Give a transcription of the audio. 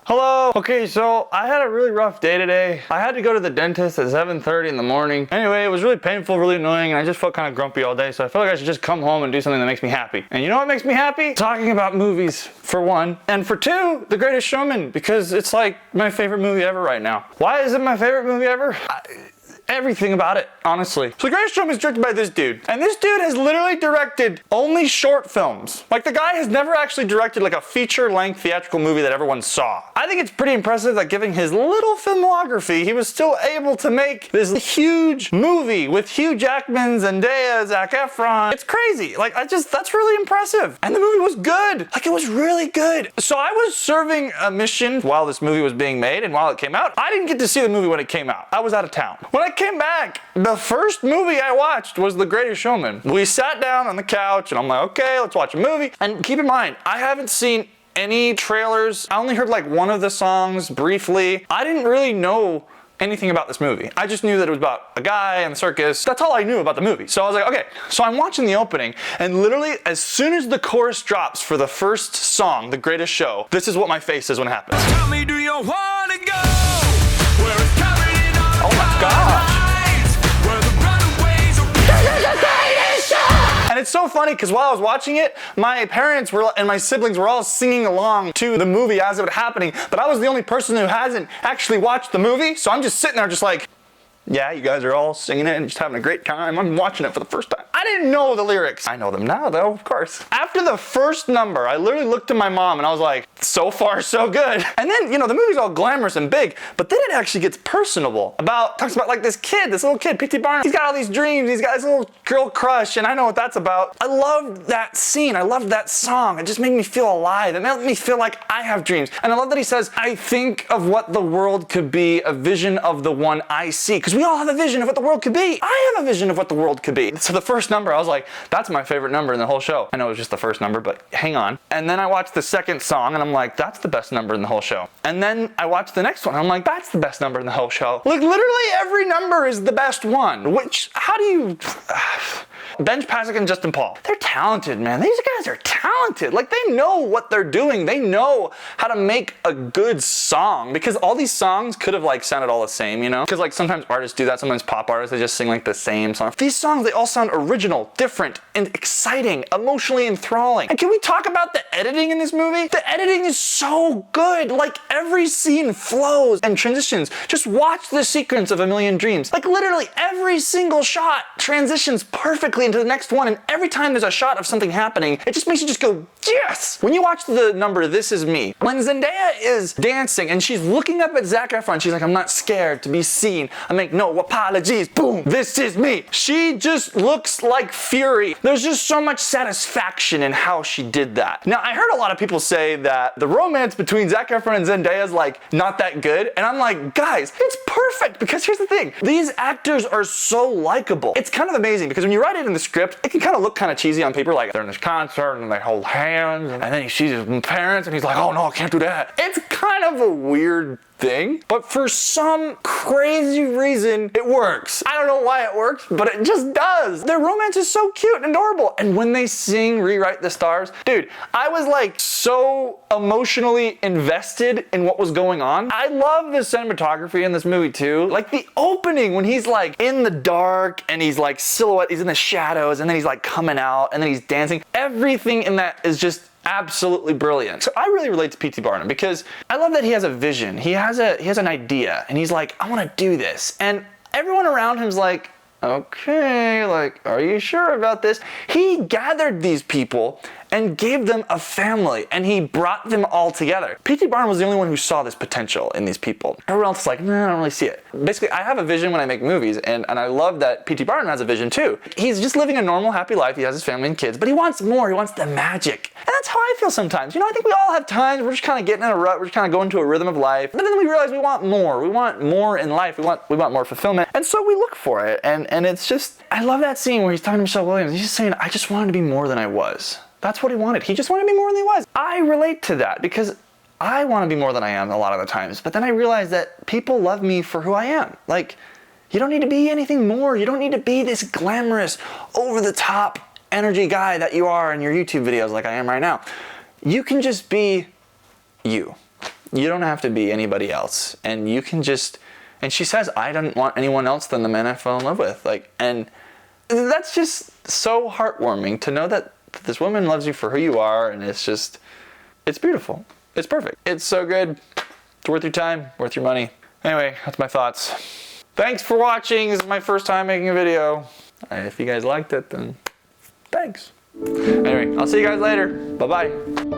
Hello. Okay, so I had a really rough day today. I had to go to the dentist at 7:30 in the morning. Anyway, it was really painful, really annoying, and I just felt kind of grumpy all day, so I felt like I should just come home and do something that makes me happy. And you know what makes me happy? Talking about movies, for one. And for two, The Greatest Showman, because it's like my favorite movie ever right now. Why is it my favorite movie ever? Everything about it, honestly. So The Greatest Showman is directed by this dude. And this dude has literally directed only short films. Like, the guy has never actually directed like a feature-length theatrical movie that everyone saw. I think it's pretty impressive that given his little filmography, he was still able to make this huge movie with Hugh Jackman, Zendaya, Zac Efron. It's crazy. Like, that's really impressive. And the movie was good. Like, it was really good. So I was serving a mission while this movie was being made and while it came out. I didn't get to see the movie when it came out. I was out of town. When I came back, the first movie I watched was The Greatest Showman. We sat down on the couch and I'm like, okay, let's watch a movie. And keep in mind, I haven't seen any trailers. I only heard like one of the songs briefly. I didn't really know anything about this movie. I just knew that it was about a guy and the circus. That's all I knew about the movie. So I was like, okay. So I'm watching the opening, and literally as soon as the chorus drops for the first song, The Greatest Show, this is what my face is when it happens. Tell me, do you wanna go where it's covered in all Oh my God. where the runaways are And it's so funny because while I was watching it, my parents and my siblings were all singing along to the movie as it was happening, but I was the only person who hasn't actually watched the movie, so I'm just sitting there just like, yeah, you guys are all singing it and just having a great time. I'm watching it for the first time. I didn't know the lyrics. I know them now though, of course. After the first number, I literally looked at my mom and I was like, so far so good. And then, you know, the movie's all glamorous and big, but then it actually gets personable. Talks about like this little kid, P.T. Barnum. He's got all these dreams, he's got his little girl crush, and I know what that's about. I loved that scene, I loved that song. It just made me feel alive. It made me feel like I have dreams. And I love that he says, I think of what the world could be, a vision of the one I see. Because we all have a vision of what the world could be. I have a vision of what the world could be. So the first number, I was like, that's my favorite number in the whole show. I know it was just the first number, but hang on. And then I watched the second song and I'm like, that's the best number in the whole show. And then I watched the next one and I'm like, that's the best number in the whole show. Like, literally every number is the best one. Which, how do you... Benj Pasek and Justin Paul. They're talented, man. These guys are talented. Like, they know what they're doing. They know how to make a good song, because all these songs could have like sounded all the same, you know? Because like sometimes artists do that. Sometimes pop artists, they just sing like the same song. These songs, they all sound original, different, and exciting, emotionally enthralling. And can we talk about the editing in this movie? The editing is so good. Like, every scene flows and transitions. Just watch the sequence of A Million Dreams. Like, literally every single shot transitions perfectly into the next one, and every time there's a shot of something happening, it just makes you just go, yes! When you watch the number This Is Me, when Zendaya is dancing and she's looking up at Zac Efron, she's like, I'm not scared to be seen. I make no apologies. Boom! This is me. She just looks like fury. There's just so much satisfaction in how she did that. Now, I heard a lot of people say that the romance between Zac Efron and Zendaya is like not that good, and I'm like, guys, it's perfect, because here's the thing. These actors are so likable. It's kind of amazing because when you write it in the script, it can kind of look kind of cheesy on paper, like they're in this concert and they hold hands, and then he sees his parents and he's like, oh no, I can't do that. It's kind of a weird thing, but for some crazy reason, it works. I don't know why it works, but it just does. Their romance is so cute and adorable. And when they sing Rewrite the Stars, dude, I was like so emotionally invested in what was going on. I love the cinematography in this movie too. Like the opening when he's like in the dark and he's like silhouette, he's in the shadows, and then he's like coming out and then he's dancing. Everything in that is just absolutely brilliant. So I really relate to P.T. Barnum because I love that he has a vision. He has an idea, and he's like, I want to do this. And everyone around him's like, okay, like, are you sure about this? He gathered these people and gave them a family, and he brought them all together. P.T. Barnum was the only one who saw this potential in these people. Everyone else is like, nah, I don't really see it. Basically, I have a vision when I make movies, and I love that P.T. Barnum has a vision too. He's just living a normal, happy life. He has his family and kids, but he wants more. He wants the magic. And that's how I feel sometimes. You know, I think we all have times we're just kind of getting in a rut. We're just kind of going to a rhythm of life. But then we realize we want more. We want more in life. We want more fulfillment. And so we look for it. And it's just, I love that scene where he's talking to Michelle Williams. He's just saying, I just wanted to be more than I was. That's what he wanted. He just wanted to be more than he was. I relate to that because I want to be more than I am a lot of the times. But then I realize that people love me for who I am. Like, you don't need to be anything more. You don't need to be this glamorous, over-the-top energy guy that you are in your YouTube videos like I am right now. You can just be you. You don't have to be anybody else, and you can just. And she says, I don't want anyone else than the man I fell in love with. Like, and that's just so heartwarming to know that this woman loves you for who you are, and it's just, it's beautiful. It's perfect. It's so good. It's worth your time, worth your money. Anyway, that's my thoughts. Thanks for watching. This is my first time making a video. If you guys liked it, then thanks. Anyway, I'll see you guys later. Bye-bye.